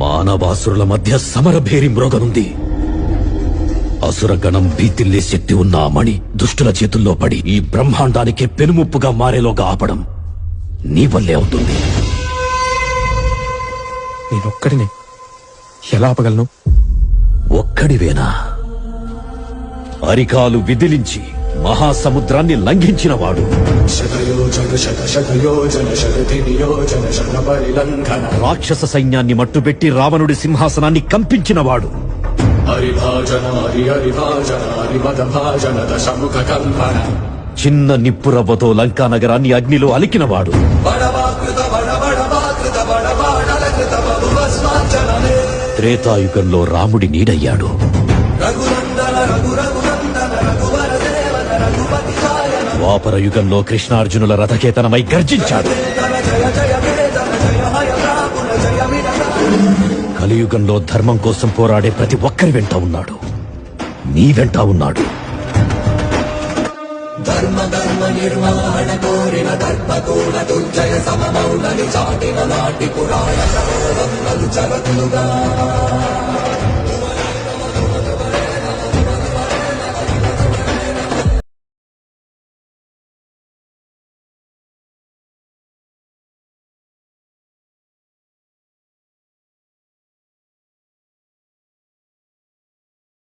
మానవాసురుల మధ్య సమరభేరి మ్రోగనుంది. అసురగణం భీతిల్లే శక్తి ఉన్న ఆ మణి దుష్టుల చేతుల్లో పడి ఈ బ్రహ్మాండానికి పెనుముప్పుగా మారేలోగా ఆపడం నీ వల్లే అవుతుంది. నేనొక్కడినే ఎలా ఆపగలను? ఒక్కడివేనా? అరికాలు విదిలించి మహాసముద్రాన్ని లంఘించినవాడు, రాక్షస సైన్యాన్ని మట్టుబెట్టి రావణుడి సింహాసనాన్ని కంపించినవాడు, చిన్న నిప్పురవ్వతో లంకా నగరాన్ని అగ్నిలో అలికినవాడు, త్రేతాయుగంలో రాముడి నీడయ్యాడు, ద్వాపర యుగంలో కృష్ణార్జునుల రథకేతనమై గర్జించాడు, కలియుగంలో ధర్మం కోసం పోరాడే ప్రతి ఒక్కరి వెంట ఉన్నాడు. నీ వెంట ఉన్నాడు. ధర్మ నిర్వహణ కోరిన ధర్మకూల దుర్జయ సమమౌలని చాటిన నాటి పురాణ జగత్తులుగా